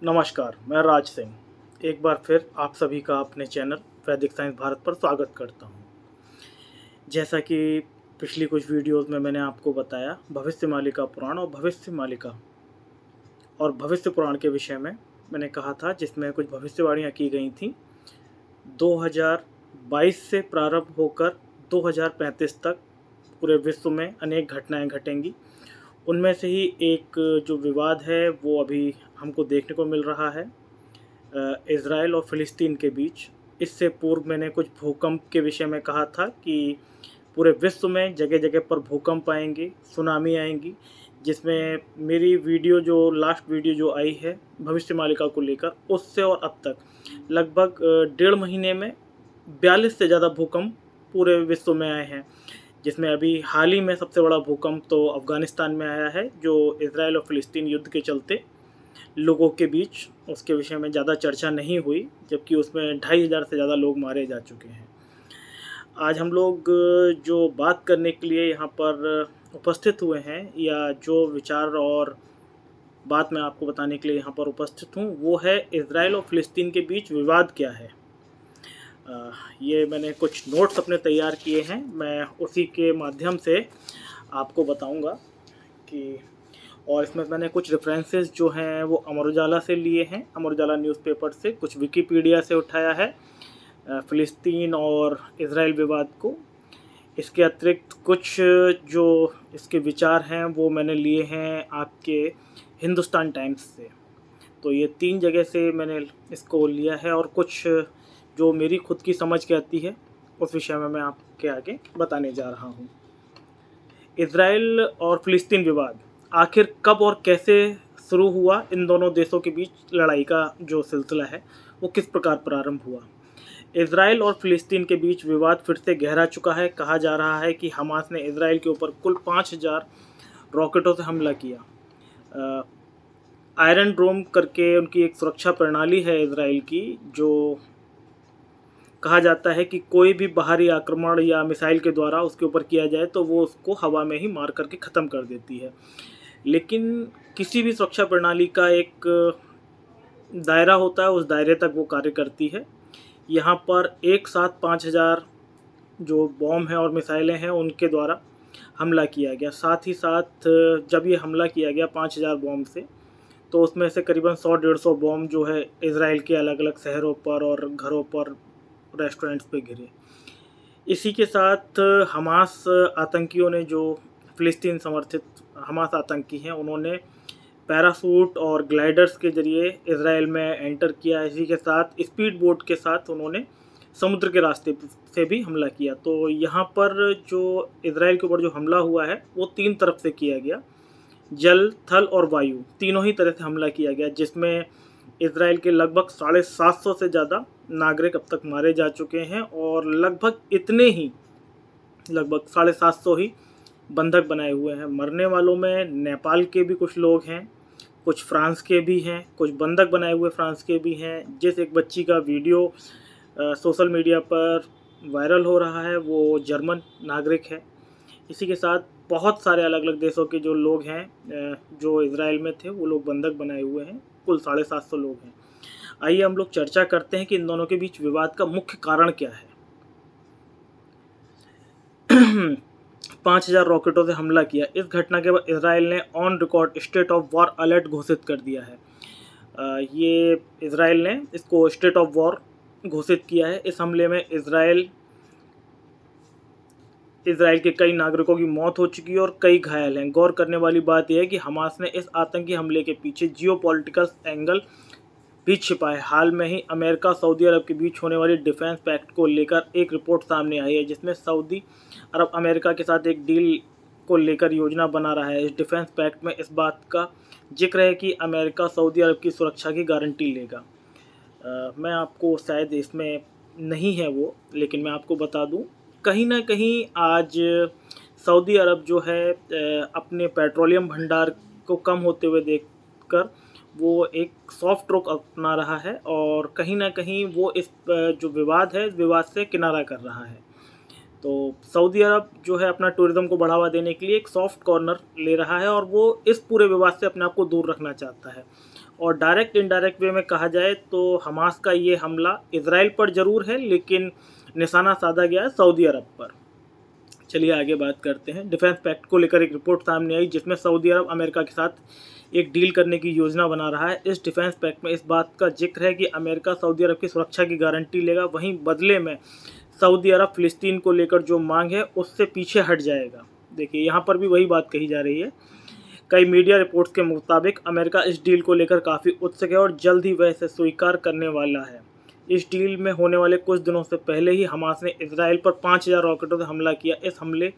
नमस्कार, मैं राज सिंह एक बार फिर आप सभी का अपने चैनल वैदिक साइंस भारत पर स्वागत करता हूं। जैसा कि पिछली कुछ वीडियोस में मैंने आपको बताया भविष्यमालिका पुराण और भविष्य पुराण के विषय में मैंने कहा था, जिसमें कुछ भविष्यवाणियां की गई थी। 2022 से प्रारंभ होकर 2035 तक पूरे विश्व में अनेक घटनाएं घटेंगी। उनमें से ही एक जो विवाद है वो अभी हमको देखने को मिल रहा है, इज़राइल और फ़िलिस्तीन के बीच। इससे पूर्व मैंने कुछ भूकंप के विषय में कहा था कि पूरे विश्व में जगह जगह पर भूकंप आएंगे, सुनामी आएंगी, जिसमें मेरी वीडियो जो लास्ट वीडियो जो आई है भविष्यमालिका को लेकर, उससे और अब तक लगभग 1.5 महीने में 42 से ज़्यादा भूकंप पूरे विश्व में आए हैं। जिसमें अभी हाल ही में सबसे बड़ा भूकंप तो अफ़गानिस्तान में आया है, जो इज़राइल और फ़िलिस्तीन युद्ध के चलते लोगों के बीच उसके विषय में ज़्यादा चर्चा नहीं हुई, जबकि उसमें 2,500 से ज़्यादा लोग मारे जा चुके हैं। आज हम लोग जो बात करने के लिए यहाँ पर उपस्थित हुए हैं, या जो विचार और बात मैं आपको बताने के लिए यहाँ पर उपस्थित हूँ, वो है इज़राइल और फ़िलिस्तीन के बीच विवाद क्या है। ये मैंने कुछ नोट्स अपने तैयार किए हैं, मैं उसी के माध्यम से आपको बताऊंगा कि, और इसमें मैंने कुछ रेफरेंसेस जो हैं वो अमर उजाला से लिए हैं, अमर उजाला न्यूज़पेपर से, कुछ विकिपीडिया से उठाया है फ़िलिस्तीन और इज़राइल विवाद को। इसके अतिरिक्त कुछ जो इसके विचार हैं वो मैंने लिए हैं आपके हिंदुस्तान टाइम्स से। तो ये 3 जगह से मैंने इसको लिया है, और कुछ जो मेरी खुद की समझ के आती है उस विषय में मैं आपके आगे बताने जा रहा हूँ। इज़राइल और फ़िलिस्तीन विवाद आखिर कब और कैसे शुरू हुआ, इन दोनों देशों के बीच लड़ाई का जो सिलसिला है वो किस प्रकार प्रारंभ हुआ। इज़राइल और फ़िलिस्तीन के बीच विवाद फिर से गहरा चुका है। कहा जा रहा है कि हमास ने इज़राइल के ऊपर कुल 5,000 रॉकेटों से हमला किया। आयरन डोम करके उनकी एक सुरक्षा प्रणाली है इज़राइल की, जो कहा जाता है कि कोई भी बाहरी आक्रमण या मिसाइल के द्वारा उसके ऊपर किया जाए तो वो उसको हवा में ही मार करके ख़त्म कर देती है। लेकिन किसी भी सुरक्षा प्रणाली का एक दायरा होता है, उस दायरे तक वो कार्य करती है। यहाँ पर एक साथ 5,000 जो बॉम्ब हैं और मिसाइलें हैं उनके द्वारा हमला किया गया। साथ ही साथ जब ये हमला किया गया 5,000 बॉम्ब से, तो उसमें से करीबन 100-150 बॉम्ब जो है इज़राइल के अलग अलग शहरों पर और घरों पर, रेस्टोरेंट्स पे गिरे। इसी के साथ हमास आतंकियों ने, जो फ़िलिस्तीन समर्थित हमास आतंकी हैं, उन्होंने पैराशूट और ग्लाइडर्स के ज़रिए इज़राइल में एंटर किया। इसी के साथ स्पीड बोट के साथ उन्होंने समुद्र के रास्ते से भी हमला किया। तो यहाँ पर जो इज़राइल के ऊपर जो हमला हुआ है वो 3 तरफ से किया गया, जल, थल और वायु, तीनों ही तरह से हमला किया गया, जिसमें इज़राइल के लगभग 750 से ज़्यादा नागरिक अब तक मारे जा चुके हैं, और लगभग 750 ही बंधक बनाए हुए हैं। मरने वालों में नेपाल के भी कुछ लोग हैं, कुछ फ्रांस के भी हैं, कुछ बंधक बनाए हुए फ्रांस के भी हैं। जिस एक बच्ची का वीडियो सोशल मीडिया पर वायरल हो रहा है वो जर्मन नागरिक है। इसी के साथ बहुत सारे अलग अलग देशों के जो लोग हैं जो इज़राइल में थे, वो लोग बंधक बनाए हुए हैं। कुल 750 लोग हैं। आइए हम लोग चर्चा करते हैं कि इन दोनों के बीच विवाद का मुख्य कारण क्या है। 5,000 रॉकेटों से हमला किया। इस घटना के बाद इज़राइल ने on record state of war alert घोषित कर दिया है। ये इज़राइल ने इसको स्टेट ऑफ वॉर घोषित किया है। इस हमले में इज़राइल के कई नागरिकों की मौत हो चुकी है और कई घायल हैं। गौर करने वाली बात यह है कि हमास ने इस आतंकी हमले के पीछे जियोपॉलिटिकल एंगल भी छिपा है। हाल में ही अमेरिका सऊदी अरब के बीच होने वाली डिफेंस पैक्ट को लेकर एक रिपोर्ट सामने आई है, जिसमें सऊदी अरब अमेरिका के साथ एक डील को लेकर योजना बना रहा है। इस डिफेंस पैक्ट में इस बात का जिक्र है कि अमेरिका सऊदी अरब की सुरक्षा की गारंटी लेगा। मैं आपको, शायद इसमें नहीं है वो, लेकिन मैं आपको बता दूं, कहीं ना कहीं आज सऊदी अरब जो है अपने पेट्रोलियम भंडार को कम होते हुए देखकर वो एक सॉफ्ट रुख अपना रहा है, और कहीं ना कहीं वो इस जो विवाद है, इस विवाद से किनारा कर रहा है। तो सऊदी अरब जो है अपना टूरिज़्म को बढ़ावा देने के लिए एक सॉफ्ट कॉर्नर ले रहा है और वो इस पूरे विवाद से अपने आप को दूर रखना चाहता है। और डायरेक्ट इनडायरेक्ट वे में कहा जाए तो हमास का ये हमला इज़राइल पर ज़रूर है, लेकिन निशाना साधा गया है सऊदी अरब पर। चलिए आगे बात करते हैं। डिफेंस पैक्ट को लेकर एक रिपोर्ट सामने आई जिसमें सऊदी अरब अमेरिका के साथ एक डील करने की योजना बना रहा है। इस डिफेंस पैक्ट में इस बात का जिक्र है कि अमेरिका सऊदी अरब की सुरक्षा की गारंटी लेगा, वहीं बदले में सऊदी अरब फ़िलिस्तीन को लेकर जो मांग है उससे पीछे हट जाएगा। देखिए यहाँ पर भी वही बात कही जा रही है। कई मीडिया रिपोर्ट्स के मुताबिक अमेरिका इस डील को लेकर काफ़ी उत्सुक है और जल्द ही वह इसे स्वीकार करने वाला है। इस डील में होने वाले कुछ दिनों से पहले ही हमास ने इजराइल पर 5,000 रॉकेटों से हमला किया। इस हमले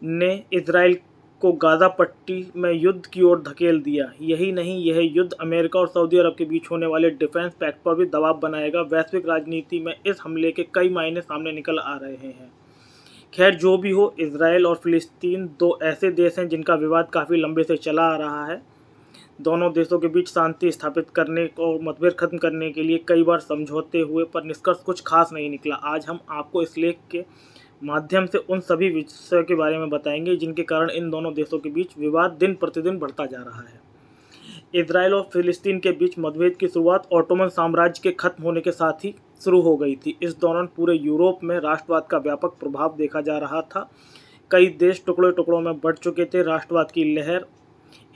ने इजराइल को गाज़ा पट्टी में युद्ध की ओर धकेल दिया। यही नहीं, यह युद्ध अमेरिका और सऊदी अरब के बीच होने वाले डिफेंस पैक्ट पर भी दबाव बनाएगा। वैश्विक राजनीति में इस हमले के कई मायने सामने निकल आ रहे हैं। खैर जो भी हो, इजराइल और फ़िलिस्तीन दो ऐसे देश हैं जिनका विवाद काफ़ी लंबे से चला आ रहा है। दोनों देशों के बीच शांति स्थापित करने और मतभेद खत्म करने के लिए कई बार समझौते हुए, पर निष्कर्ष कुछ खास नहीं निकला। आज हम आपको इस लेख के माध्यम से उन सभी विषयों के बारे में बताएंगे जिनके कारण इन दोनों देशों के बीच विवाद दिन प्रतिदिन बढ़ता जा रहा है। इजराइल और फ़िलिस्तीन के बीच मतभेद की शुरुआत ओटोमन साम्राज्य के खत्म होने के साथ ही शुरू हो गई थी। इस दौरान पूरे यूरोप में राष्ट्रवाद का व्यापक प्रभाव देखा जा रहा था। कई देश टुकड़े टुकड़ों में बढ़ चुके थे। राष्ट्रवाद की लहर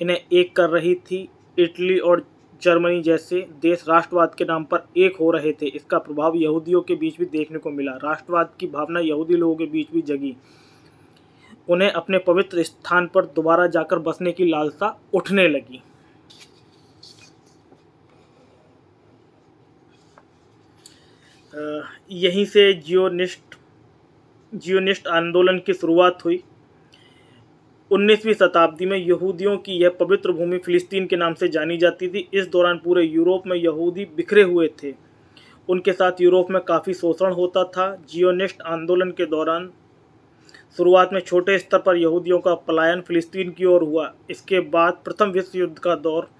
इन्हें एक कर रही थी। इटली और जर्मनी जैसे देश राष्ट्रवाद के नाम पर एक हो रहे थे। इसका प्रभाव यहूदियों के बीच भी देखने को मिला। राष्ट्रवाद की भावना यहूदी लोगों के बीच भी जगी। उन्हें अपने पवित्र स्थान पर दोबारा जाकर बसने की लालसा उठने लगी। यहीं से जियोनिस्ट आंदोलन की शुरुआत हुई। 19वीं शताब्दी में यहूदियों की यह पवित्र भूमि फ़िलिस्तीन के नाम से जानी जाती थी। इस दौरान पूरे यूरोप में यहूदी बिखरे हुए थे। उनके साथ यूरोप में काफ़ी शोषण होता था। जियोनिस्ट आंदोलन के दौरान शुरुआत में छोटे स्तर पर यहूदियों का पलायन फ़िलिस्तीन की ओर हुआ। इसके बाद प्रथम विश्व युद्ध का दौर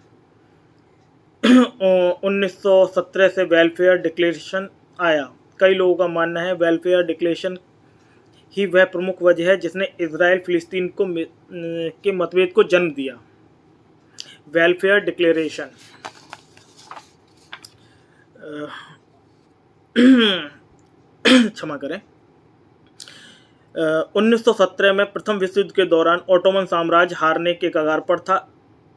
1917 से वेलफेयर डिक्लेरेशन आया। कई लोगों का मानना है वेलफेयर डिक्लेरेशन ही वह प्रमुख वजह है जिसने इजराइल फ़िलिस्तीन के मतभेद को जन्म दिया। वेलफेयर डिक्लेरेशन क्षमा करें। 1917 में प्रथम विश्व युद्ध के दौरान ओटोमन साम्राज्य हारने के कगार पर था।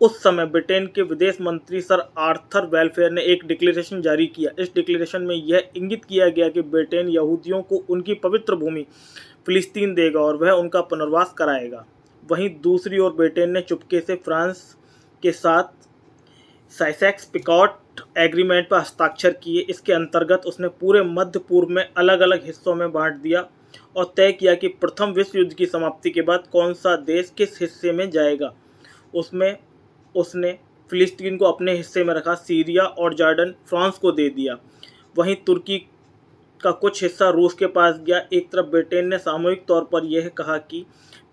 उस समय ब्रिटेन के विदेश मंत्री सर आर्थर वेलफेयर ने एक डिक्लेरेशन जारी किया। इस डिक्लेरेशन में यह इंगित किया गया कि ब्रिटेन यहूदियों को उनकी पवित्र भूमि फ़िलिस्तीन देगा और वह उनका पुनर्वास कराएगा। वहीं दूसरी ओर ब्रिटेन ने चुपके से फ्रांस के साथ साइक्स-पिकॉट एग्रीमेंट पर हस्ताक्षर किए। इसके अंतर्गत उसने पूरे मध्य पूर्व में अलग अलग हिस्सों में बांट दिया और तय किया कि प्रथम विश्व युद्ध की समाप्ति के बाद कौन सा देश किस हिस्से में जाएगा। उसमें उसने फ़िलिस्तीन को अपने हिस्से में रखा। सीरिया और जॉर्डन फ्रांस को दे दिया। वहीं तुर्की का कुछ हिस्सा रूस के पास गया। एक तरफ ब्रिटेन ने सामूहिक तौर पर यह कहा कि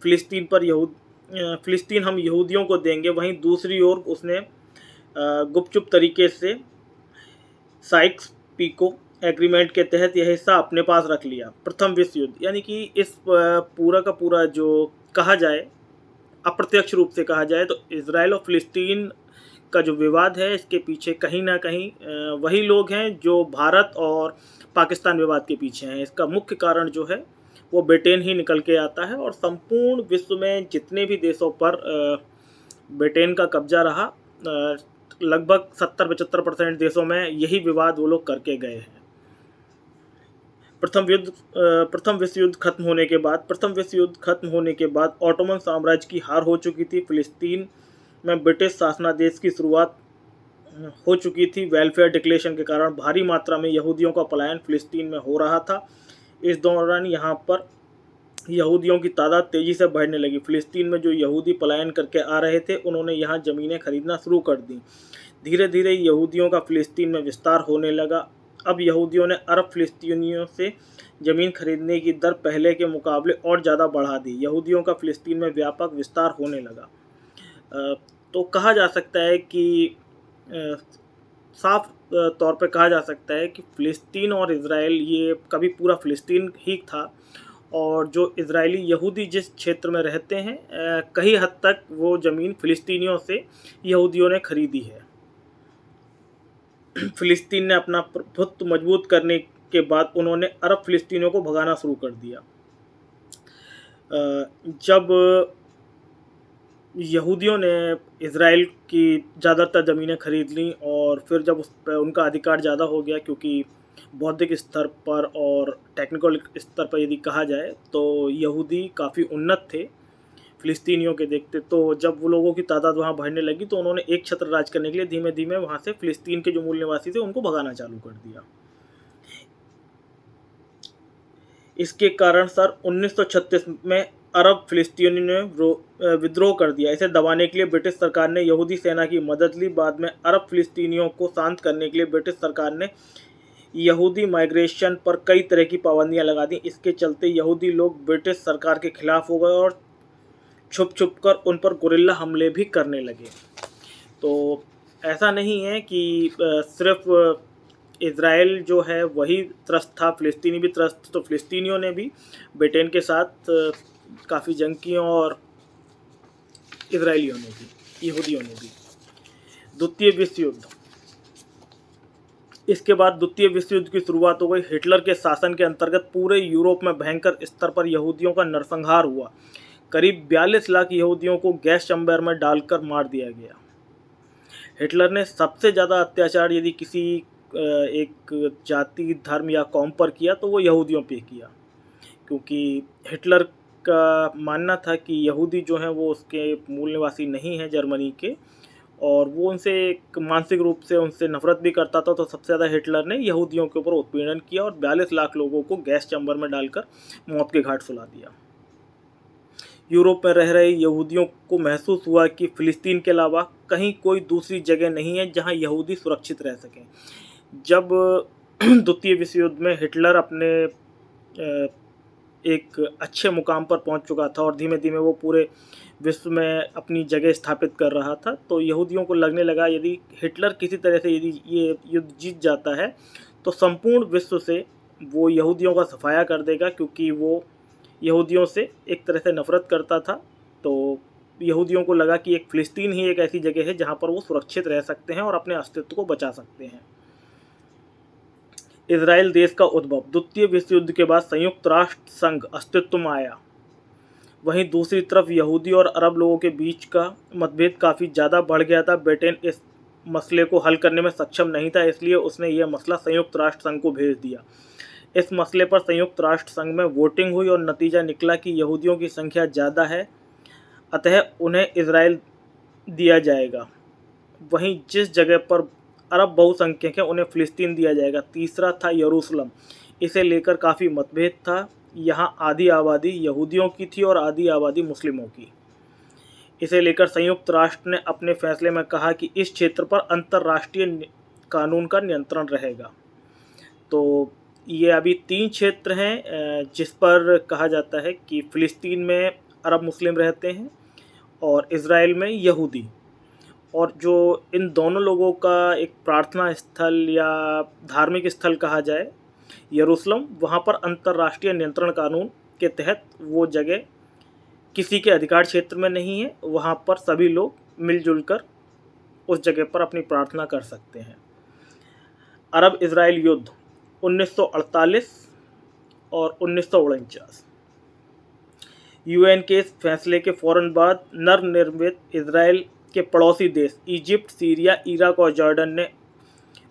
फ़िलिस्तीन हम यहूदियों को देंगे। वहीं दूसरी ओर उसने गुपचुप तरीके से साइक्स-पिको एग्रीमेंट के तहत यह हिस्सा अपने पास रख लिया। प्रथम विश्व युद्ध यानी कि इस पूरा का पूरा जो कहा जाए, अप्रत्यक्ष रूप से कहा जाए तो इजराइल और फ़िलिस्तीन का जो विवाद है, इसके पीछे कहीं ना कहीं वही लोग हैं जो भारत और पाकिस्तान विवाद के पीछे हैं। इसका मुख्य कारण जो है वो ब्रिटेन ही निकल के आता है और संपूर्ण विश्व में जितने भी देशों पर ब्रिटेन का कब्जा रहा, लगभग 70-75% देशों में यही विवाद वो लोग करके गए हैं। प्रथम विश्व युद्ध खत्म होने के बाद ओटोमन साम्राज्य की हार हो चुकी थी। फ़िलिस्तीन में ब्रिटिश शासनादेश की शुरुआत हो चुकी थी। वेलफेयर डिक्लेरेशन के कारण भारी मात्रा में यहूदियों का पलायन फ़िलिस्तीन में हो रहा था। इस दौरान यहाँ पर यहूदियों की तादाद तेज़ी से बढ़ने लगी। फ़िलिस्तीन में जो यहूदी पलायन करके आ रहे थे, उन्होंने यहाँ ज़मीनें खरीदना शुरू कर दी। धीरे धीरे यहूदियों का फ़िलिस्तीन में विस्तार होने लगा। अब यहूदियों ने अरब फ़िलिस्तीनियों से ज़मीन खरीदने की दर पहले के मुकाबले और ज़्यादा बढ़ा दी। यहूदियों का फ़िलिस्तीन में व्यापक विस्तार होने लगा। तो कहा जा सकता है कि साफ तौर पे कहा जा सकता है कि फ़िलिस्तीन और इजराइल, ये कभी पूरा फ़िलिस्तीन ही था और जो इजरायली यहूदी जिस क्षेत्र में रहते हैं कई हद तक वो ज़मीन फ़िलिस्तीनियों से यहूदियों ने खरीदी है। फ़िलिस्तीन ने अपना प्रभुत्व मजबूत करने के बाद उन्होंने अरब फ़िलिस्तीनियों को भगाना शुरू कर दिया। जब यहूदियों ने इज़राइल की ज़्यादातर ज़मीनें खरीद लीं और फिर जब उस पे उनका अधिकार ज़्यादा हो गया, क्योंकि बौद्धिक स्तर पर और टेक्निकल स्तर पर यदि कहा जाए तो यहूदी काफ़ी उन्नत थे फ़िलिस्तीनियों के देखते। तो जब वो लोगों की तादाद वहाँ बढ़ने लगी तो उन्होंने एक छत्र राज करने के लिए धीमे धीमे वहाँ से फ़िलिस्तीन के जो मूल निवासी थे उनको भगाना चालू कर दिया। इसके कारण सन 1936 में अरब फ़िलिस्तीनियों ने विद्रोह कर दिया। इसे दबाने के लिए ब्रिटिश सरकार ने यहूदी सेना की मदद ली। बाद में अरब फ़िलिस्तीनियों को शांत करने के लिए ब्रिटिश सरकार ने यहूदी माइग्रेशन पर कई तरह की पाबंदियां लगा दी। इसके चलते यहूदी लोग ब्रिटिश सरकार के खिलाफ हो गए और छुप छुप कर उन पर गुरिल्ला हमले भी करने लगे। तो ऐसा नहीं है कि सिर्फ इज़राइल जो है वही त्रस्त था, फ़िलिस्तीनी भी त्रस्त। तो फ़िलिस्तीनियों ने भी ब्रिटेन के साथ काफ़ी जंग की और इज़राइलियों ने भी, यहूदियों ने भी। द्वितीय विश्व युद्ध। इसके बाद द्वितीय विश्व युद्ध की शुरुआत हो गई। हिटलर के शासन के अंतर्गत पूरे यूरोप में भयंकर स्तर पर यहूदियों का नरसंहार हुआ। करीब 42 लाख यहूदियों को गैस चैम्बर में डालकर मार दिया गया। हिटलर ने सबसे ज़्यादा अत्याचार यदि किसी एक जाति, धर्म या कौम पर किया तो वो यहूदियों पे किया, क्योंकि हिटलर का मानना था कि यहूदी जो हैं वो उसके मूल निवासी नहीं हैं जर्मनी के, और वो उनसे एक मानसिक रूप से उनसे नफरत भी करता था। तो सबसे ज़्यादा हिटलर ने यहूदियों के ऊपर उत्पीड़न किया और 42 लाख लोगों को गैस चैम्बर में डालकर मौत के घाट सुला दिया। यूरोप में रह रहे यहूदियों को महसूस हुआ कि फ़िलिस्तीन के अलावा कहीं कोई दूसरी जगह नहीं है जहां यहूदी सुरक्षित रह सकें। जब द्वितीय विश्व युद्ध में हिटलर अपने एक अच्छे मुकाम पर पहुंच चुका था और धीमे धीमे वो पूरे विश्व में अपनी जगह स्थापित कर रहा था, तो यहूदियों को लगने लगा यदि हिटलर किसी तरह से यदि ये युद्ध जीत जाता है तो संपूर्ण विश्व से वो यहूदियों का सफाया कर देगा, क्योंकि वो यहूदियों से एक तरह से नफ़रत करता था। तो यहूदियों को लगा कि एक फ़िलिस्तीन ही एक ऐसी जगह है जहाँ पर वो सुरक्षित रह सकते हैं और अपने अस्तित्व को बचा सकते हैं। इज़राइल देश का उद्भव। द्वितीय विश्व युद्ध के बाद संयुक्त राष्ट्र संघ अस्तित्व में आया। वहीं दूसरी तरफ यहूदी और अरब लोगों के बीच का मतभेद काफ़ी ज़्यादा बढ़ गया था। ब्रिटेन इस मसले को हल करने में सक्षम नहीं था, इसलिए उसने यह मसला संयुक्त राष्ट्र संघ को भेज दिया। इस मसले पर संयुक्त राष्ट्र संघ में वोटिंग हुई और नतीजा निकला कि यहूदियों की संख्या ज़्यादा है, अतः उन्हें इज़राइल दिया जाएगा। वहीं जिस जगह पर अरब बहुसंख्यक हैं उन्हें फ़िलिस्तीन दिया जाएगा। तीसरा था यरूशलेम। इसे लेकर काफ़ी मतभेद था। यहाँ आधी आबादी यहूदियों की थी और आधी आबादी मुस्लिमों की। इसे लेकर संयुक्त राष्ट्र ने अपने फैसले में कहा कि इस क्षेत्र पर अंतर्राष्ट्रीय कानून का नियंत्रण रहेगा। तो ये अभी 3 क्षेत्र हैं जिस पर कहा जाता है कि फ़िलिस्तीन में अरब मुस्लिम रहते हैं और इज़राइल में यहूदी। और जो इन दोनों लोगों का एक प्रार्थना स्थल या धार्मिक स्थल कहा जाए यरूशलेम, वहाँ पर अंतर्राष्ट्रीय नियंत्रण कानून के तहत वो जगह किसी के अधिकार क्षेत्र में नहीं है। वहाँ पर सभी लोग मिलजुल कर उस जगह पर अपनी प्रार्थना कर सकते हैं। अरब इज़राइल युद्ध 1948 और 1949। यूएन के इस फैसले के फ़ौरन बाद नवनिर्मित इज़राइल के पड़ोसी देश इजिप्ट, सीरिया, इराक और जॉर्डन ने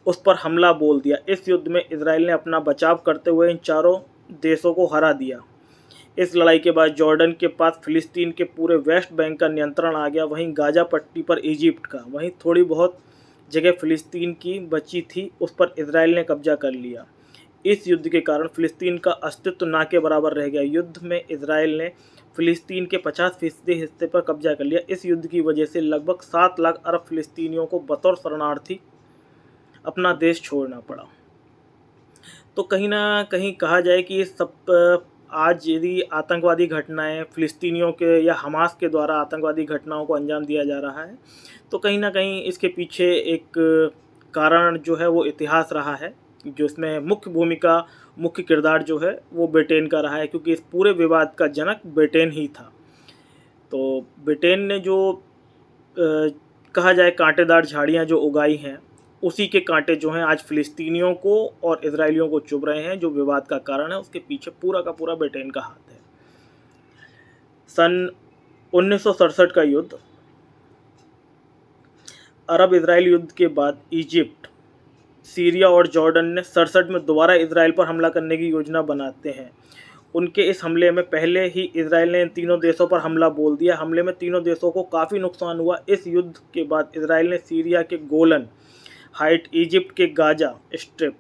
उस पर हमला बोल दिया। इस युद्ध में इज़राइल ने अपना बचाव करते हुए इन चारों देशों को हरा दिया। इस लड़ाई के बाद जॉर्डन के पास फ़िलिस्तीन के पूरे वेस्ट बैंक का नियंत्रण आ गया, वहीं गाज़ा पट्टी पर इजिप्ट का, वहीं थोड़ी बहुत जगह फ़िलिस्तीन की बची थी उस पर इज़राइल ने कब्जा कर लिया। इस युद्ध के कारण फ़िलिस्तीन का अस्तित्व ना के बराबर रह गया। युद्ध में इज़राइल ने फ़िलिस्तीन के 50% हिस्से पर कब्जा कर लिया। इस युद्ध की वजह से लगभग 7 लाख अरब फ़िलिस्तीनियों को बतौर शरणार्थी अपना देश छोड़ना पड़ा। तो कहीं ना कहीं कहा जाए कि ये सब आज यदि आतंकवादी घटनाएं फ़िलिस्तीनियों के या हमास के द्वारा आतंकवादी घटनाओं को अंजाम दिया जा रहा है, तो कहीं ना कहीं इसके पीछे एक कारण जो है वो इतिहास रहा है। जो इसमें मुख्य किरदार जो है वो ब्रिटेन का रहा है, क्योंकि इस पूरे विवाद का जनक ब्रिटेन ही था। तो ब्रिटेन ने जो कहा जाए कांटेदार झाड़ियाँ जो उगाई हैं, उसी के कांटे जो हैं आज फ़िलिस्तीनियों को और इजरायलियों को चुभ रहे हैं। जो विवाद का कारण है उसके पीछे पूरा का पूरा ब्रिटेन का हाथ है। सन 1967 का युद्ध, अरब इजराइल युद्ध के बाद इजिप्ट, सीरिया और जॉर्डन ने 67 में दोबारा इजराइल पर हमला करने की योजना बनाते हैं। उनके इस हमले में पहले ही इजराइल ने इन तीनों देशों पर हमला बोल दिया। हमले में तीनों देशों को काफ़ी नुकसान हुआ। इस युद्ध के बाद इजराइल ने सीरिया के गोलन हाइट, इजिप्ट के गाजा स्ट्रिप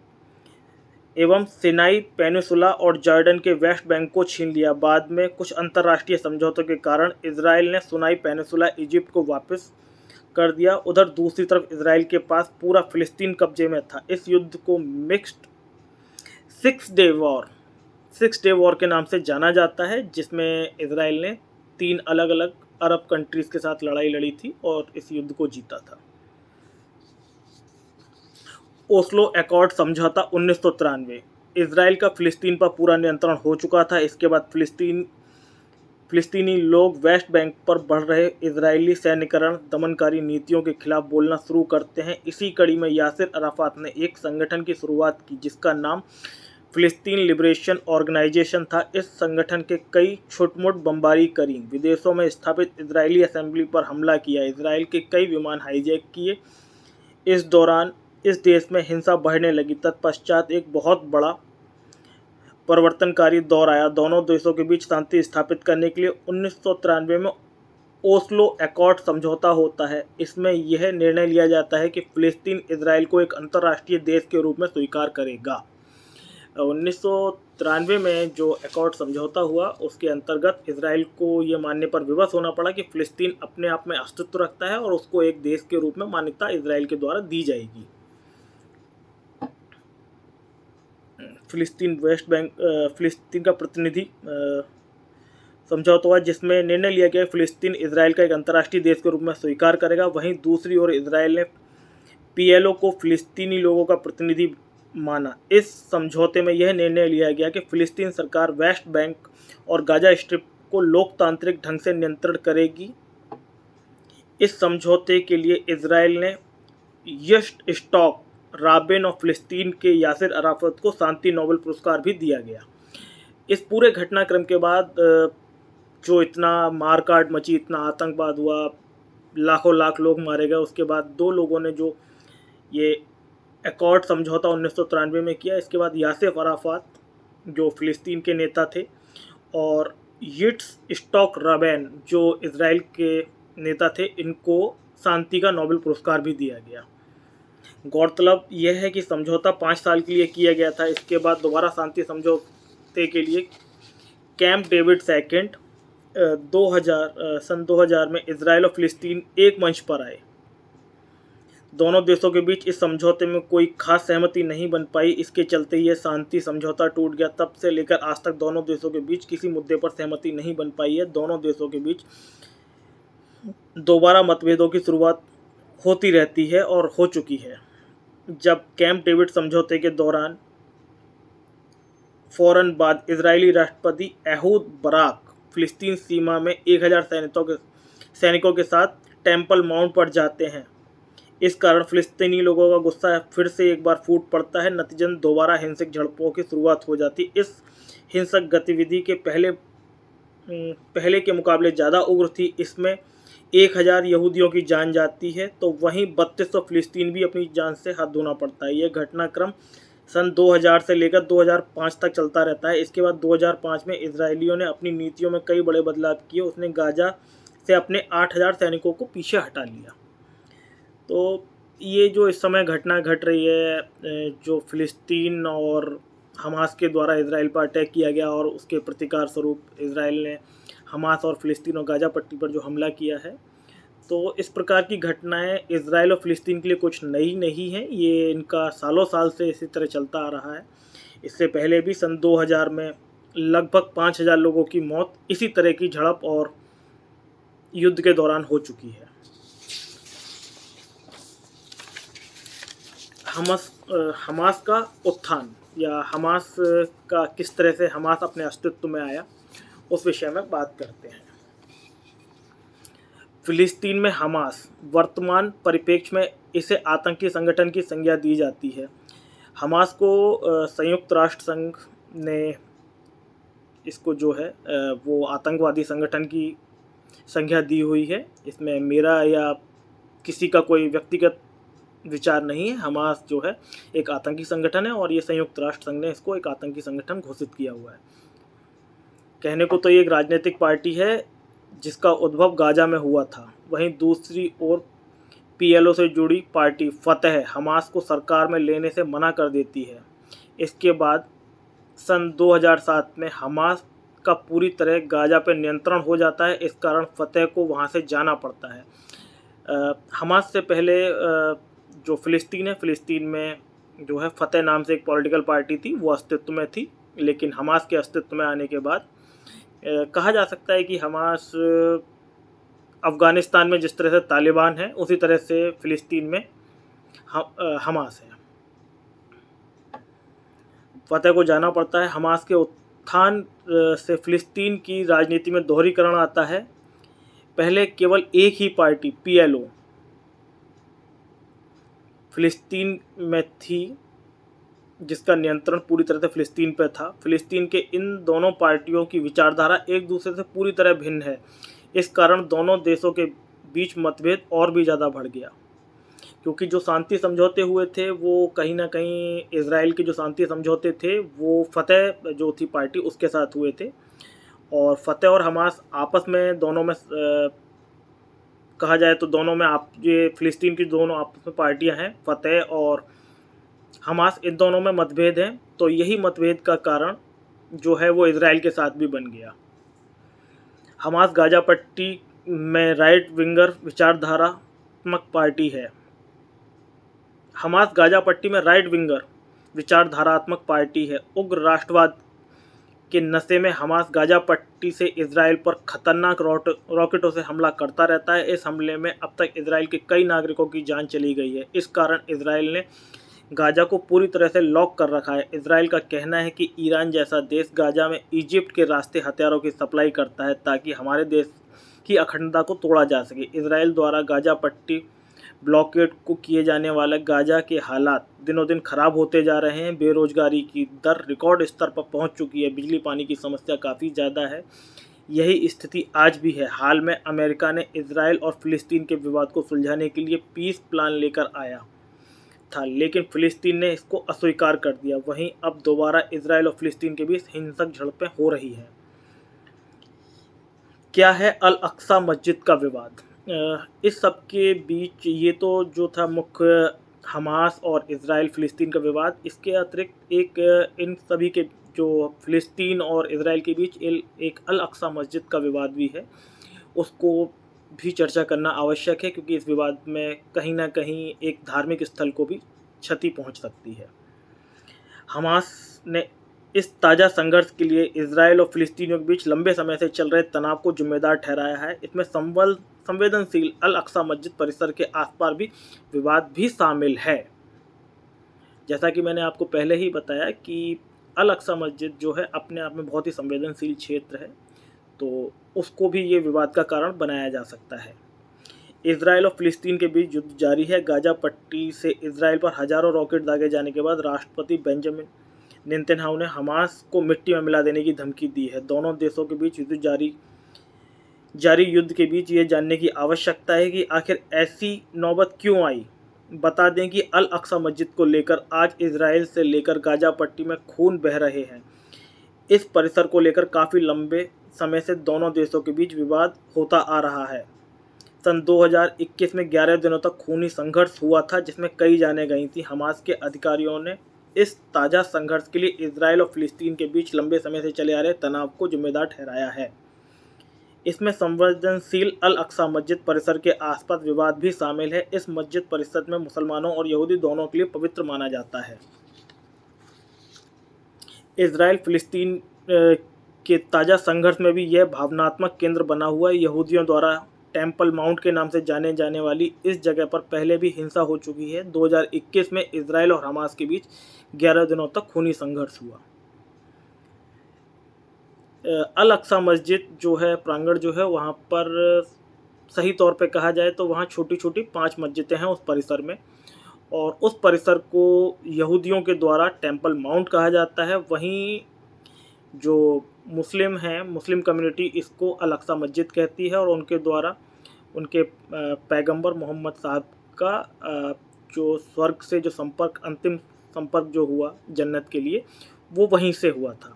एवं सिनाई पेनिसुला और जॉर्डन के वेस्ट बैंक को छीन लिया। बाद में कुछ अंतर्राष्ट्रीय समझौतों के कारण इजराइल ने सिनाई पेनिसुला इजिप्ट को वापस कर दिया। उधर दूसरी तरफ इजराइल के पास पूरा फिलिस्तीन कब्जे में था। इस युद्ध को मिक्स्ड सिक्स डे वॉर के नाम से जाना जाता है, जिसमें इजराइल ने 3 अलग अलग अरब कंट्रीज़ के साथ लड़ाई लड़ी थी और इस युद्ध को जीता था। ओस्लो अकॉर्ड समझौता 1993। इजराइल का फ़िलिस्तीन पर पूरा नियंत्रण हो चुका था। इसके बाद फ़िलिस्तीनी लोग वेस्ट बैंक पर बढ़ रहे इजरायली सैन्यकरण दमनकारी नीतियों के खिलाफ बोलना शुरू करते हैं। इसी कड़ी में यासिर अराफात ने एक संगठन की शुरुआत की जिसका नाम फ़िलिस्तीन लिबरेशन ऑर्गेनाइजेशन था। इस संगठन के कई छोट-मोट बमबारी करी, विदेशों में स्थापित इजरायली असेंबली पर हमला किया, इजराइल के कई विमान हाईजैक किए। इस दौरान इस देश में हिंसा बढ़ने लगी। तत्पश्चात एक बहुत बड़ा परिवर्तनकारी दौर आया। दोनों देशों के बीच शांति स्थापित करने के लिए 1993 में ओस्लो अकॉर्ड समझौता होता है। इसमें यह निर्णय लिया जाता है कि फ़िलिस्तीन इजराइल को एक अंतर्राष्ट्रीय देश के रूप में स्वीकार करेगा। 1993 में जो अकॉर्ड समझौता हुआ उसके अंतर्गत इजराइल को ये मानने पर विवश होना पड़ा कि फ़िलिस्तीन अपने आप में अस्तित्व रखता है और उसको एक देश के रूप में मान्यता इजराइल के द्वारा दी जाएगी। फ़िलिस्तीन का प्रतिनिधि समझौता हुआ जिसमें निर्णय लिया गया फ़िलिस्तीन इजराइल का एक अंतर्राष्ट्रीय देश के रूप में स्वीकार करेगा। वहीं दूसरी ओर इजराइल ने पीएलओ को फ़िलिस्तीनी लोगों का प्रतिनिधि माना। इस समझौते में यह निर्णय लिया गया कि फ़िलिस्तीन सरकार वेस्ट बैंक और गाजा स्ट्रिप को लोकतांत्रिक ढंग से नियंत्रण करेगी। इस समझौते के लिए इजराइल ने यित्ज़हाक राबिन और फ़िलिस्तीन के यासिर अराफत को शांति नोबेल पुरस्कार भी दिया गया। इस पूरे घटनाक्रम के बाद जो इतना मारकाट मची, इतना आतंकवाद हुआ, लाखों लाख लोग मारे गए, उसके बाद 2 लोगों ने जो ये अकॉर्ड समझौता 1993 में किया। इसके बाद यासिर अराफत जो फ़िलिस्तीन के नेता थे और यित्ज़हाक राबिन जो इजराइल के नेता थे, इनको शांति का नोबेल पुरस्कार भी दिया गया। गौरतलब यह है कि समझौता 5 साल के लिए किया गया था। इसके बाद दोबारा शांति समझौते के लिए कैंप डेविड सेकंड सन 2000 में इजराइल और फ़िलिस्तीन एक मंच पर आए। दोनों देशों के बीच इस समझौते में कोई खास सहमति नहीं बन पाई। इसके चलते यह शांति समझौता टूट गया। तब से लेकर आज तक दोनों देशों के बीच किसी मुद्दे पर सहमति नहीं बन पाई है। दोनों देशों के बीच दोबारा मतभेदों की शुरुआत होती रहती है और हो चुकी है। जब कैंप डेविड समझौते के दौरान फ़ौरन बाद इजरायली राष्ट्रपति एहूद बाराक फ़िलिस्तीन सीमा में 1000 सैनिकों के साथ टेम्पल माउंट पर जाते हैं। इस कारण फ़िलिस्तीनी लोगों का गुस्सा फिर से एक बार फूट पड़ता है। नतीजतन दोबारा हिंसक झड़पों की शुरुआत हो जाती। इस हिंसक गतिविधि के पहले के मुकाबले ज़्यादा उग्र थी। इसमें 1000 यहूदियों की जान जाती है तो वहीं 3200 फ़िलिस्तीन भी अपनी जान से हाथ धोना पड़ता है। यह घटनाक्रम सन 2000 से लेकर 2005 तक चलता रहता है। इसके बाद 2005 में इजरायलियों ने अपनी नीतियों में कई बड़े बदलाव किए। उसने गाजा से अपने 8000 सैनिकों को पीछे हटा लिया। तो ये जो इस समय घटना घट रही है, जो फ़िलिस्तीन और हमास के द्वारा इजराइल पर अटैक किया गया और उसके प्रतिकार स्वरूप इजराइल ने हमास और फ़िलिस्तीन और गाजा पट्टी पर जो हमला किया है, तो इस प्रकार की घटनाएं इजराइल और फ़िलिस्तीन के लिए कुछ नई नहीं हैं। ये इनका सालों साल से इसी तरह चलता आ रहा है। इससे पहले भी सन 2000 में लगभग 5000 लोगों की मौत इसी तरह की झड़प और युद्ध के दौरान हो चुकी है। हमास का उत्थान या हमास का किस तरह से हमास अपने अस्तित्व में आया, उस विषय में बात करते हैं। फिलिस्तीन में हमास वर्तमान परिप्रेक्ष्य में इसे आतंकी संगठन की संज्ञा दी जाती है। हमास को संयुक्त राष्ट्र संघ ने इसको जो है वो आतंकवादी संगठन की संज्ञा दी हुई है। इसमें मेरा या किसी का कोई व्यक्तिगत विचार नहीं है। हमास जो है एक आतंकी संगठन है और ये संयुक्त राष्ट्र संघ ने इसको एक आतंकी संगठन घोषित किया हुआ है। कहने को तो ये एक राजनीतिक पार्टी है जिसका उद्भव गाजा में हुआ था। वहीं दूसरी ओर पीएलओ से जुड़ी पार्टी फतह हमास को सरकार में लेने से मना कर देती है। इसके बाद सन 2007 में हमास का पूरी तरह गाजा पर नियंत्रण हो जाता है। इस कारण फतह को वहाँ से जाना पड़ता है। हमास से पहले जो फ़िलिस्तीन है, फ़िलिस्तीन में जो है फतह नाम से एक पॉलिटिकल पार्टी थी, वो अस्तित्व में थी। लेकिन हमास के अस्तित्व में आने के बाद कहा जा सकता है कि हमास अफ़गानिस्तान में जिस तरह से तालिबान है, उसी तरह से फ़िलिस्तीन में हमास है। फतह को जाना पड़ता है। हमास के उत्थान से फ़िलिस्तीन की राजनीति में दोहरीकरण आता है। पहले केवल एक ही पार्टी पीएलओ फ़िलिस्तीन में थी, जिसका नियंत्रण पूरी तरह से फ़िलिस्तीन पर था। फ़िलिस्तीन के इन दोनों पार्टियों की विचारधारा एक दूसरे से पूरी तरह भिन्न है। इस कारण दोनों देशों के बीच मतभेद और भी ज़्यादा बढ़ गया, क्योंकि जो शांति समझौते हुए थे वो कहीं ना कहीं इजराइल के जो शांति समझौते थे वो फतह जो थी पार्टी उसके साथ हुए थे। और फतह और हमास आपस में दोनों में कहा जाए तो दोनों में ये फ़िलिस्तीन की दोनों आपस में पार्टियां हैं, फतह और हमास, इन दोनों में मतभेद हैं। तो यही मतभेद का कारण जो है वो इजराइल के साथ भी बन गया। हमास गाजा पट्टी में राइट विंगर विचारधारात्मक पार्टी है। हमास गाजा पट्टी में राइट विंगर विचारधारात्मक पार्टी है। उग्र राष्ट्रवाद के नशे में हमास गाजा पट्टी से इजराइल पर खतरनाक रॉकेटों से हमला करता रहता है। इस हमले में अब तक इजराइल के कई नागरिकों की जान चली गई है। इस कारण इजराइल ने गाजा को पूरी तरह से लॉक कर रखा है। इजराइल का कहना है कि ईरान जैसा देश गाजा में इजिप्ट के रास्ते हथियारों की सप्लाई करता है ताकि हमारे देश की अखंडता को तोड़ा जा सके। इजराइल द्वारा गाजा पट्टी ब्लॉकेड को किए जाने वाले गाजा के हालात दिनों दिन खराब होते जा रहे हैं। बेरोजगारी की दर रिकॉर्ड स्तर पर पहुंच चुकी है। बिजली पानी की समस्या काफ़ी ज़्यादा है। यही स्थिति आज भी है। हाल में अमेरिका ने इजराइल और फ़िलिस्तीन के विवाद को सुलझाने के लिए पीस प्लान लेकर आया था, लेकिन फ़िलिस्तीन ने इसको अस्वीकार कर दिया। वहीं अब दोबारा इजराइल और फ़िलिस्तीन के बीच हिंसक झड़पें हो रही हैं। क्या है अल अक्सा मस्जिद का विवाद? इस सब के बीच ये तो जो था मुख्य हमास और इजराइल फ़िलिस्तीन का विवाद। इसके अतिरिक्त एक इन सभी के जो फ़िलिस्तीन और इजराइल के बीच एक अल अक्सा मस्जिद का विवाद भी है, उसको भी चर्चा करना आवश्यक है, क्योंकि इस विवाद में कहीं ना कहीं एक धार्मिक स्थल को भी क्षति पहुंच सकती है। हमास ने इस ताज़ा संघर्ष के लिए इजराइल और फ़िलिस्तीनियों के बीच लंबे समय से चल रहे तनाव को जिम्मेदार ठहराया है। इसमें संवेदनशील अल अक्सा मस्जिद परिसर के आसपास भी विवाद भी शामिल है। जैसा कि मैंने आपको पहले ही बताया कि अल अक्सा मस्जिद जो है अपने आप में बहुत ही संवेदनशील क्षेत्र है, तो उसको भी ये विवाद का कारण बनाया जा सकता है। इजराइल और फ़िलिस्तीन के बीच युद्ध जारी है। गाजा पट्टी से इजराइल पर हज़ारों रॉकेट दागे जाने के बाद राष्ट्रपति बेंजामिन नेतन्याहू ने हमास को मिट्टी में मिला देने की धमकी दी है। दोनों देशों के बीच जारी युद्ध के बीच ये जानने की आवश्यकता है कि आखिर ऐसी नौबत क्यों आई। बता दें कि अल अक्सा मस्जिद को लेकर आज इजराइल से लेकर गाजा पट्टी में खून बह रहे हैं। इस परिसर को लेकर काफ़ी लंबे समय से दोनों देशों के बीच विवाद होता आ रहा है। सन 2021 में 11 दिनों तक खूनी संघर्ष हुआ था, जिसमें कई जानें गई थी। हमास के अधिकारियों ने इस ताज़ा संघर्ष के लिए इजराइल और फ़िलिस्तीन के बीच लंबे समय से चले आ रहे तनाव को जिम्मेदार ठहराया है। इसमें संवेदनशील अल अक्सा मस्जिद परिसर के आसपास विवाद भी शामिल है। इस मस्जिद परिसर में मुसलमानों और यहूदी दोनों के लिए पवित्र माना जाता है। इजराइल फ़िलिस्तीन के ताज़ा संघर्ष में भी यह भावनात्मक केंद्र बना हुआ है। यहूदियों द्वारा टेम्पल माउंट के नाम से जाने जाने वाली इस जगह पर पहले भी हिंसा हो चुकी है। 2021 में इजराइल और हमास के बीच 11 दिनों तक खूनी संघर्ष हुआ। अल अक्सा मस्जिद जो है, प्रांगण जो है, वहाँ पर सही तौर पे कहा जाए तो वहाँ छोटी छोटी 5 मस्जिदें हैं उस परिसर में, और उस परिसर को यहूदियों के द्वारा टेम्पल माउंट कहा जाता है। वहीं जो मुस्लिम हैं, मुस्लिम कम्युनिटी इसको अल अक्सा मस्जिद कहती है, और उनके द्वारा उनके पैगंबर मोहम्मद साहब का जो स्वर्ग से जो संपर्क, अंतिम संपर्क जो हुआ जन्नत के लिए, वो वहीं से हुआ था।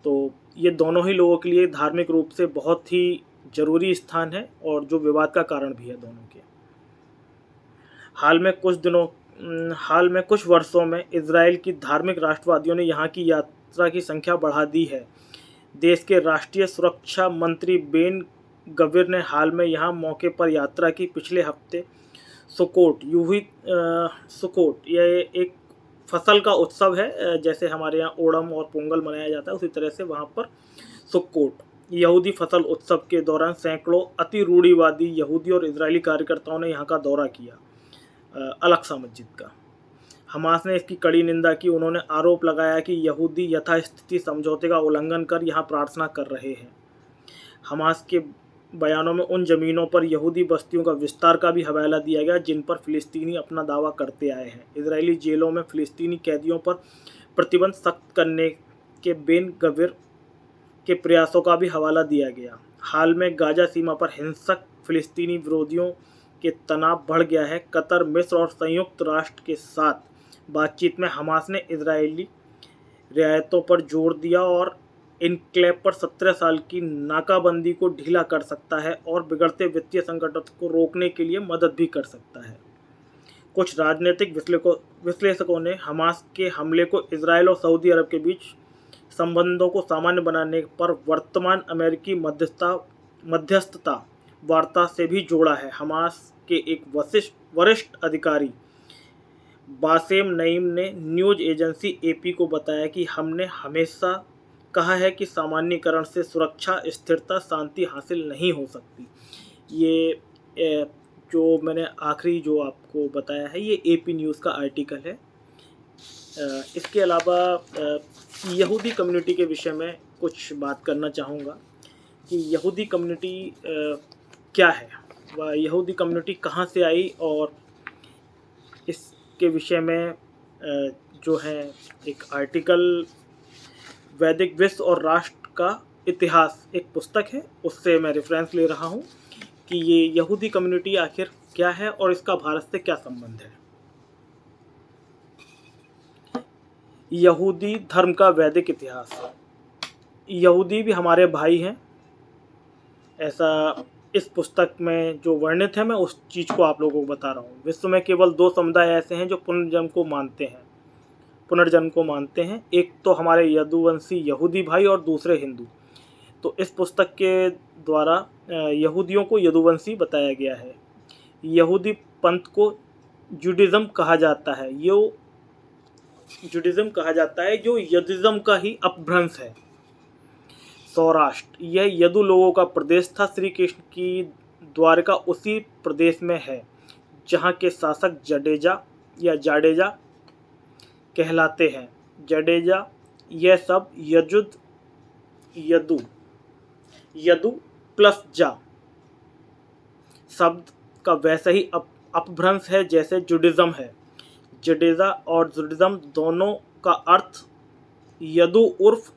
तो ये दोनों ही लोगों के लिए धार्मिक रूप से बहुत ही ज़रूरी स्थान है, और जो विवाद का कारण भी है दोनों के। हाल में कुछ वर्षों में इजराइल की धार्मिक राष्ट्रवादियों ने यहाँ की यात्रा की संख्या बढ़ा दी है। देश के राष्ट्रीय सुरक्षा मंत्री बेन गविर ने हाल में यहाँ मौके पर यात्रा की। पिछले हफ्ते सुकोट यह एक फसल का उत्सव है, जैसे हमारे यहाँ ओणम और पोंगल मनाया जाता है, उसी तरह से वहाँ पर सुक्कोट यहूदी फसल उत्सव के दौरान सैकड़ों अति रूढ़िवादी यहूदी और इजरायली कार्यकर्ताओं ने यहाँ का दौरा किया, अल अक्सा मस्जिद का। हमास ने इसकी कड़ी निंदा की। उन्होंने आरोप लगाया कि यहूदी यथास्थिति समझौते का उल्लंघन कर यहाँ प्रार्थना कर रहे हैं। हमास के बयानों में उन ज़मीनों पर यहूदी बस्तियों का विस्तार का भी हवाला दिया गया जिन पर फ़िलिस्तीनी अपना दावा करते आए हैं। इजरायली जेलों में फ़िलिस्तीनी कैदियों पर प्रतिबंध सख्त करने के बेन गविर के प्रयासों का भी हवाला दिया गया। हाल में गाजा सीमा पर हिंसक फ़िलिस्तीनी विरोधियों के तनाव बढ़ गया है। कतर, मिस्र और संयुक्त राष्ट्र के साथ बातचीत में हमास ने इजरायली रियायतों पर जोर दिया और इनक्लेव पर 17 साल की नाकाबंदी को ढीला कर सकता है और बिगड़ते वित्तीय संकट को रोकने के लिए मदद भी कर सकता है। कुछ राजनीतिक विश्लेषकों ने हमास के हमले को इजरायल और सऊदी अरब के बीच संबंधों को सामान्य बनाने पर वर्तमान अमेरिकी मध्यस्थता वार्ता से भी जोड़ा है। हमास के एक वरिष्ठ अधिकारी बासेम नईम ने न्यूज़ एजेंसी एपी को बताया कि हमने हमेशा कहा है कि सामान्यीकरण से सुरक्षा, स्थिरता, शांति हासिल नहीं हो सकती। ये जो मैंने आखिरी जो आपको बताया है, ये एपी न्यूज़ का आर्टिकल है। इसके अलावा यहूदी कम्युनिटी के विषय में कुछ बात करना चाहूँगा कि यहूदी कम्युनिटी क्या है, वह यहूदी कम्युनिटी कहाँ से आई, और इसके विषय में जो है एक आर्टिकल वैदिक विश्व और राष्ट्र का इतिहास, एक पुस्तक है, उससे मैं रेफरेंस ले रहा हूँ कि ये यहूदी कम्युनिटी आखिर क्या है और इसका भारत से क्या संबंध है। यहूदी धर्म का वैदिक इतिहास। यहूदी भी हमारे भाई हैं, ऐसा इस पुस्तक में जो वर्णित है, मैं उस चीज़ को आप लोगों को बता रहा हूँ। विश्व में केवल 2 समुदाय ऐसे हैं जो पुनर्जन्म को मानते हैं। एक तो हमारे यदुवंशी यहूदी भाई और दूसरे हिंदू। तो इस पुस्तक के द्वारा यहूदियों को यदुवंशी बताया गया है। यहूदी पंथ को जुडिज्म कहा जाता है। जो यदुइज्म का ही अपभ्रंश है। सौराष्ट्र, यह यदु लोगों का प्रदेश था। श्री कृष्ण की द्वारका उसी प्रदेश में है जहाँ के शासक जाडेजा कहलाते हैं। जडेजा, यह सब यदु प्लस जा शब्द का वैसे ही अपभ्रंश है जैसे जुडिज्म है। जडेजा और जुडिज्म दोनों का अर्थ यदु उर्फ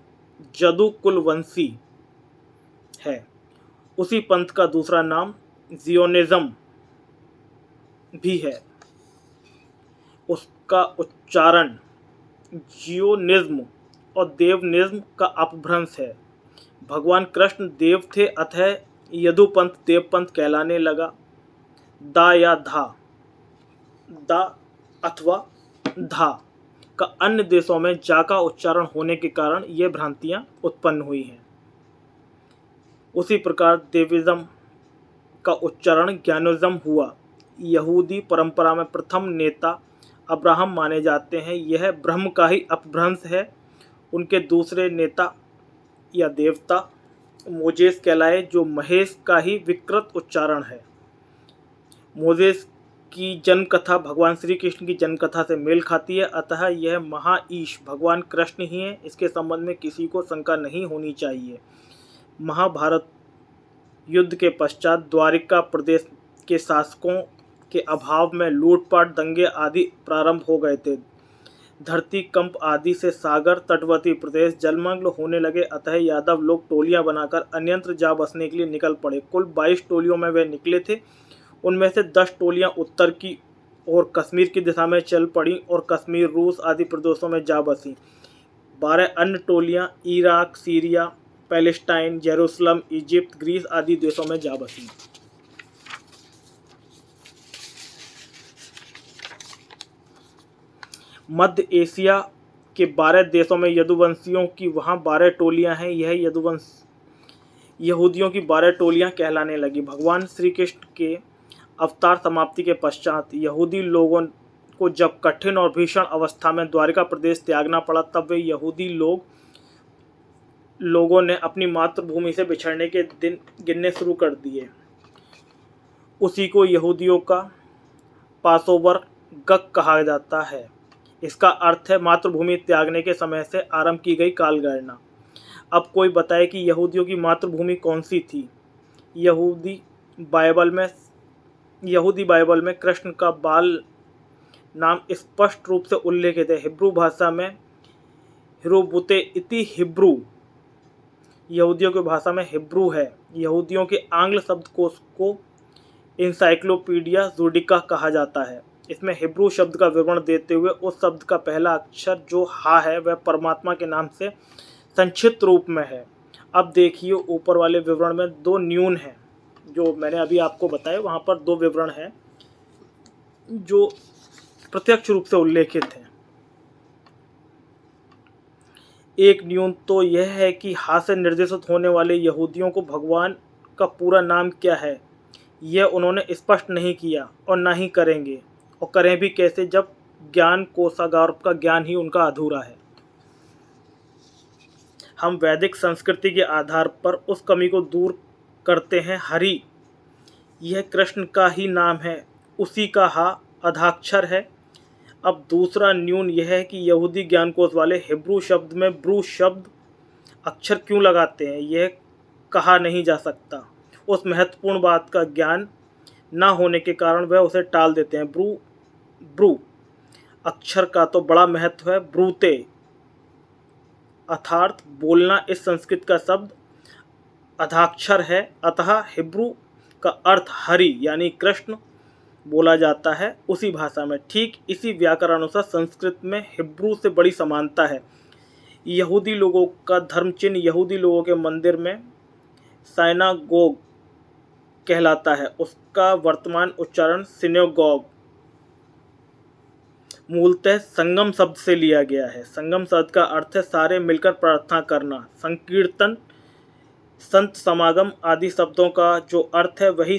जदु कुलवंशी है। उसी पंथ का दूसरा नाम जियोनिज्म भी है। उसका उच्चारण जियोनिज्म और देवनिज्म का अपभ्रंश है। भगवान कृष्ण देव थे, अतः यदुपंथ देवपंथ कहलाने लगा। दा या धा, दा अथवा धा का अन्य देशों में जा का उच्चारण होने के कारण ये भ्रांतियां उत्पन्न हुई हैं। उसी प्रकार देविज्म का उच्चारण ज्ञानिज्म हुआ। यहूदी परंपरा में प्रथम नेता अब्राहम माने जाते हैं। यह ब्रह्म का ही अपभ्रंश है। उनके दूसरे नेता या देवता मोजेस कहलाए, जो महेश का ही विकृत उच्चारण है। मोजेस की जन्म कथा भगवान श्री कृष्ण की जन्म कथा से मेल खाती है, अतः यह महाईश भगवान कृष्ण ही हैं। इसके संबंध में किसी को शंका नहीं होनी चाहिए। महाभारत युद्ध के पश्चात द्वारिका प्रदेश के शासकों के अभाव में लूटपाट, दंगे आदि प्रारंभ हो गए थे। धरती कंप आदि से सागर तटवर्ती प्रदेश जलमग्न होने लगे, अतः यादव लोग टोलियां बनाकर अन्यत्र जा बसने के लिए निकल पड़े। कुल 22 टोलियों में वे निकले थे। उनमें से 10 टोलियां उत्तर की ओर कश्मीर की दिशा में चल पड़ी और कश्मीर, रूस आदि प्रदेशों में जा बसीं। 12 अन्य टोलियां Iraq, Syria, Palestine, Jerusalem, Egypt, Greece आदि देशों में जा बसीं। मध्य एशिया के 12 देशों में यदुवंशियों की वहाँ 12 टोलियां हैं। यह यहूदियों की 12 टोलियां कहलाने लगी। भगवान श्री कृष्ण के अवतार समाप्ति के पश्चात यहूदी लोगों को जब कठिन और भीषण अवस्था में द्वारिका प्रदेश त्यागना पड़ा, तब वे यहूदी लोगों ने अपनी मातृभूमि से बिछड़ने के दिन गिनने शुरू कर दिए। उसी को यहूदियों का पासोवर गग कहा जाता है। इसका अर्थ है मातृभूमि त्यागने के समय से आरंभ की गई कालगणना। अब कोई बताए कि यहूदियों की मातृभूमि कौन सी थी। यहूदी बाइबल में कृष्ण का बाल नाम स्पष्ट रूप से उल्लेखित है। हिब्रू भाषा में हिब्रुते इति हिब्रू, यहूदियों की भाषा में हिब्रू है। यहूदियों के आंग्ल शब्दकोश को इंसाइक्लोपीडिया जुडिका कहा जाता है। इसमें हिब्रू शब्द का विवरण देते हुए उस शब्द का पहला अक्षर जो हा है वह परमात्मा के नाम से संक्षिप्त रूप में है। अब देखिए, ऊपर वाले विवरण में 2 न्यून हैं। जो मैंने अभी आपको बताया वहाँ पर 2 विवरण हैं जो प्रत्यक्ष रूप से उल्लेखित हैं। एक न्यून तो यह है कि हा से निर्देशित होने वाले यहूदियों को भगवान का पूरा नाम क्या है, यह उन्होंने स्पष्ट नहीं किया और ना ही करेंगे, और करें भी कैसे जब ज्ञान कोशागार का ज्ञान ही उनका अधूरा है। हम वैदिक संस्कृति के आधार पर उस कमी को दूर करते हैं। हरि, यह कृष्ण का ही नाम है, उसी का हा अधाक्षर है। अब दूसरा न्यून यह है कि यहूदी ज्ञानकोश वाले हिब्रू शब्द में ब्रू शब्द अक्षर क्यों लगाते हैं, यह कहा नहीं जा सकता। उस महत्वपूर्ण बात का ज्ञान ना होने के कारण वह उसे टाल देते हैं। ब्रू अक्षर का तो बड़ा महत्व है। ब्रूते अर्थात बोलना इस संस्कृत का शब्द अधाक्षर है, अतः हिब्रू का अर्थ हरि यानी कृष्ण बोला जाता है उसी भाषा में। ठीक इसी व्याकरण अनुसार संस्कृत में हिब्रू से बड़ी समानता है। यहूदी लोगों का धर्म चिन्ह यहूदी लोगों के मंदिर में साइनागोग कहलाता है। उसका वर्तमान उच्चारण सिनेगोग मूलतः संगम शब्द से लिया गया है। संगम शब्द का अर्थ है सारे मिलकर प्रार्थना करना। संकीर्तन, संत समागम आदि शब्दों का जो अर्थ है वही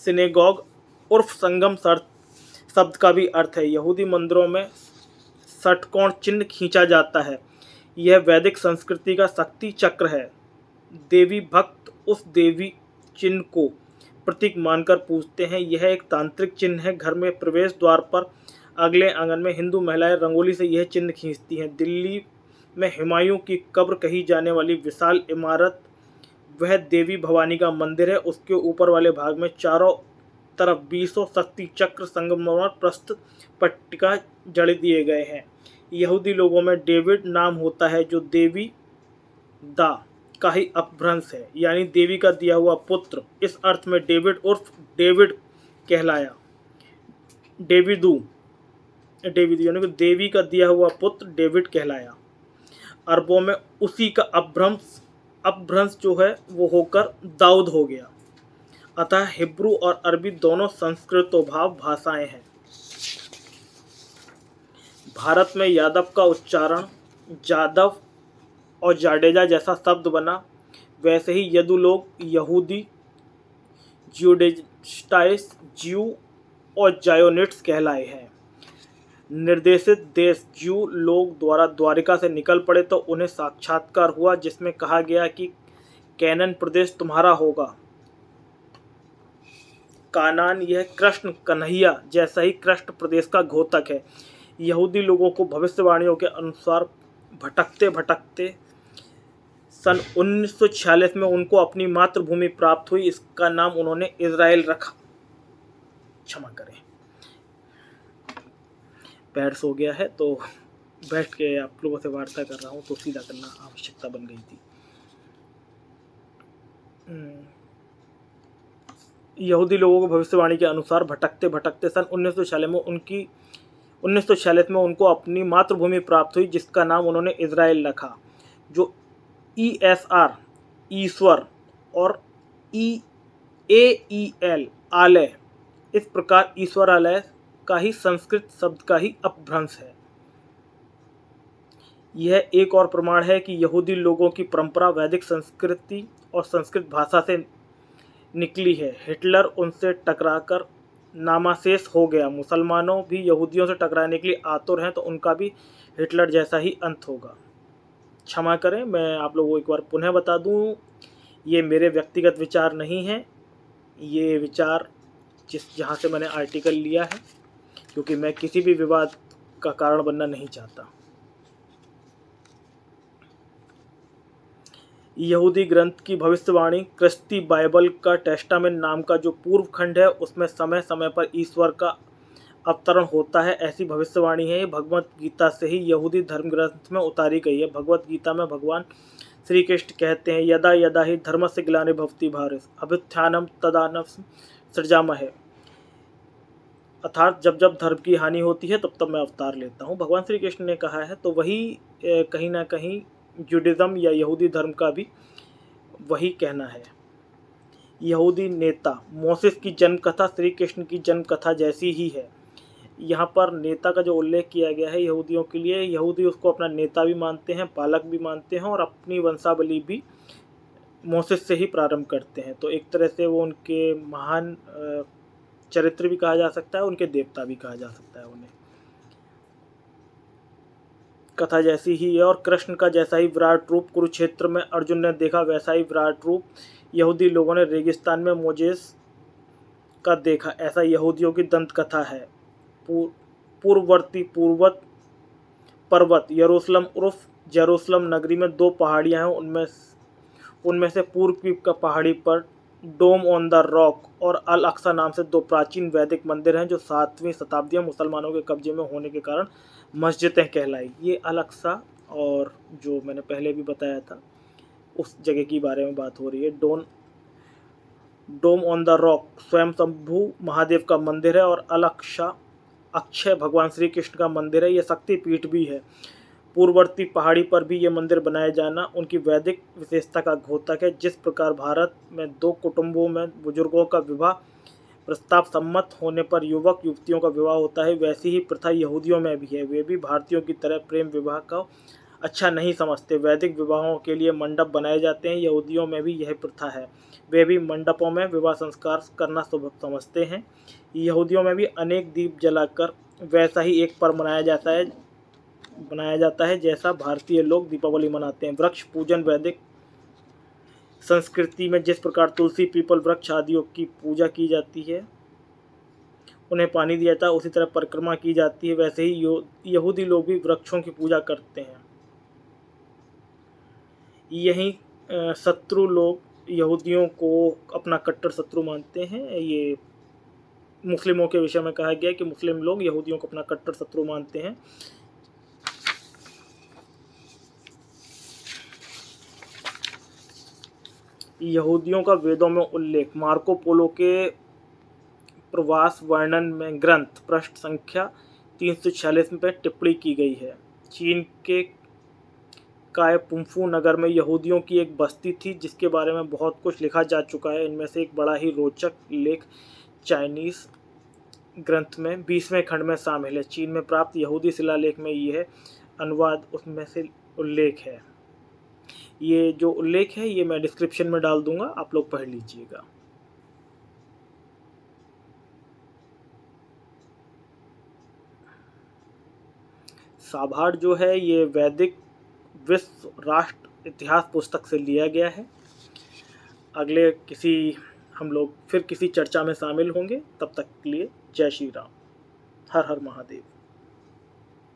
सिनेगोग उर्फ संगम शब्द का भी अर्थ है। यहूदी मंदिरों में षटकोण चिन्ह खींचा जाता है। यह वैदिक संस्कृति का शक्ति चक्र है। देवी भक्त उस देवी चिन्ह को प्रतीक मानकर पूजते हैं। यह एक तांत्रिक चिन्ह है। घर में प्रवेश द्वार पर अगले आंगन में हिंदू महिलाएं रंगोली से यह चिन्ह खींचती हैं। दिल्ली में हुमायूं की कब्र कही जाने वाली विशाल इमारत वह देवी भवानी का मंदिर है। उसके ऊपर वाले भाग में चारों तरफ 20 शक्ति चक्र संगमरमर प्रस्तुत पट्टिका जड़ दिए गए हैं। यहूदी लोगों में डेविड नाम होता है जो देवी दा का ही अपभ्रंश है, यानी देवी का दिया हुआ पुत्र। इस अर्थ में डेविड उर्फ डेविड कहलाया। डेविदू यानी कि देवी का दिया हुआ पुत्र डेविड कहलाया। अरबों में उसी का अपभ्रंश जो है वो होकर दाऊद हो गया। अतः हिब्रू और अरबी दोनों संस्कृतोद्भव भाषाएं हैं। भारत में यादव का उच्चारण जादव और जाडेजा जैसा शब्द बना, वैसे ही यदु लोग यहूदी, ज्यूडेस्टाइस, ज्यू और जायोनिट्स कहलाए हैं। निर्देशित देश ज्यू लोग द्वारा द्वारिका से निकल पड़े तो उन्हें साक्षात्कार हुआ, जिसमें कहा गया कि कैनन प्रदेश तुम्हारा होगा। कानान यह कृष्ण कन्हैया जैसा ही कृष्ण प्रदेश का घोतक है। यहूदी लोगों को भविष्यवाणियों के अनुसार भटकते भटकते सन 1946 में उनको अपनी मातृभूमि प्राप्त हुई। इसका नाम उन्होंने इज़राइल रखा। क्षमा करें, पैर सो गया है तो बैठ के आप लोगों से वार्ता कर रहा हूँ तो सीधा करना आवश्यकता बन गई थी। यहूदी लोगों को भविष्यवाणी के अनुसार भटकते भटकते सन 1946 में उनको अपनी मातृभूमि प्राप्त हुई, जिसका नाम उन्होंने इज़राइल रखा। जो ESR ईश्वर और EAEL आलय, इस प्रकार ईश्वरालय का ही संस्कृत शब्द का ही अपभ्रंश है। यह एक और प्रमाण है कि यहूदी लोगों की परंपरा वैदिक संस्कृति और संस्कृत भाषा से निकली है। हिटलर उनसे टकराकर नामाशेष हो गया। मुसलमानों भी यहूदियों से टकराने के लिए आतुर हैं, तो उनका भी हिटलर जैसा ही अंत होगा। क्षमा करें, मैं आप लोगों को एक बार पुनः बता दूं, ये मेरे व्यक्तिगत विचार नहीं हैं। ये विचार जहाँ से मैंने आर्टिकल लिया है, क्योंकि मैं किसी भी विवाद का कारण बनना नहीं चाहता। यहूदी ग्रंथ की भविष्यवाणी क्रिस्ती बाइबल का टेस्टामेंट नाम का जो पूर्व खंड है, उसमें समय समय पर ईश्वर का अवतरण होता है, ऐसी भविष्यवाणी है। भगवत गीता से ही यहूदी धर्म ग्रंथ में उतारी गई है। भगवत गीता में भगवान श्री कृष्ण कहते हैं, यदा यदा ही धर्मस्य ग्लानिर्भवति भारत अभ्युत्थानं तदानीं सृजामहे, अर्थात जब जब धर्म की हानि होती है तब तब मैं अवतार लेता हूँ, भगवान श्री कृष्ण ने कहा है। तो वही कहीं ना कहीं जुडिज्म या यहूदी धर्म का भी वही कहना है। यहूदी नेता मोसेस की जन्म कथा श्री कृष्ण की जन्म कथा जैसी ही है। यहाँ पर नेता का जो उल्लेख किया गया है यहूदियों के लिए, यहूदी उसको अपना नेता भी मानते हैं, पालक भी मानते हैं, और अपनी वंशावली भी मोसेस से ही प्रारंभ करते हैं। तो एक तरह से वो उनके महान चरित्र भी कहा जा सकता है, उनके देवता भी कहा जा सकता है उन्हें। कथा जैसी ही है, और कृष्ण का जैसा ही विराट रूप कुरुक्षेत्र में अर्जुन ने देखा, वैसा ही विराट रूप यहूदी लोगों ने रेगिस्तान में मोजेस का देखा। ऐसा यहूदियों की दंत कथा है। पूर्ववर्ती पूर्वत पर्वत यरूशलेम उर्फ जेरूशलेम नगरी में दो पहाड़ियां हैं। उनमें से पूर्व की पहाड़ी पर डोम ऑन द रॉक और अल अक्सा नाम से दो प्राचीन वैदिक मंदिर हैं, जो 7वीं शताब्दी में मुसलमानों के कब्जे में होने के कारण मस्जिदें कहलाई। ये अल अक्सा और जो मैंने पहले भी बताया था उस जगह की बारे में बात हो रही है। डोम ऑन द रॉक स्वयं शंभु महादेव का मंदिर है, और अल अक्सा अक्षय भगवान श्री कृष्ण का मंदिर है। यह शक्ति पीठ भी है। पूर्ववर्ती पहाड़ी पर भी ये मंदिर बनाए जाना उनकी वैदिक विशेषता का घोतक है। जिस प्रकार भारत में दो कुटुंबों में बुजुर्गों का विवाह प्रस्ताव सम्मत होने पर युवक युवतियों का विवाह होता है, वैसी ही प्रथा यहूदियों में भी है। वे भी भारतीयों की तरह प्रेम विवाह का अच्छा नहीं समझते। वैदिक विवाहों के लिए मंडप बनाए जाते हैं, यहूदियों में भी यह प्रथा है। वे भी मंडपों में विवाह संस्कार करना शुभ समझते हैं। यहूदियों में भी अनेक दीप जलाकर वैसा ही एक पर्व बनाया जाता है जैसा भारतीय लोग दीपावली मनाते हैं। वृक्ष पूजन वैदिक संस्कृति में जिस प्रकार तुलसी पीपल वृक्ष आदियों की पूजा की जाती है, उन्हें पानी दिया जाता है, उसी तरह परिक्रमा की जाती है, वैसे ही यहूदी लोग भी वृक्षों की पूजा करते हैं। यही शत्रु लोग यहूदियों को अपना कट्टर शत्रु मानते हैं। ये मुस्लिमों के विषय में कहा गया है कि मुस्लिम लोग यहूदियों को अपना कट्टर शत्रु मानते हैं। यहूदियों का वेदों में उल्लेख मार्को पोलो के प्रवास वर्णन में ग्रंथ पृष्ठ संख्या 346 में टिप्पणी की गई है। चीन के कायपुंफू नगर में यहूदियों की एक बस्ती थी, जिसके बारे में बहुत कुछ लिखा जा चुका है। इनमें से एक बड़ा ही रोचक लेख चाइनीज ग्रंथ में 20वें खंड में शामिल है। चीन में प्राप्त यहूदी शिलालेख में यह अनुवाद उसमें से उल्लेख है। ये जो उल्लेख है ये मैं डिस्क्रिप्शन में डाल दूंगा, आप लोग पढ़ लीजिएगा। साभार जो है ये वैदिक विश्व राष्ट्र इतिहास पुस्तक से लिया गया है। अगले किसी हम लोग फिर किसी चर्चा में शामिल होंगे। तब तक के लिए जय श्री राम। हर हर महादेव।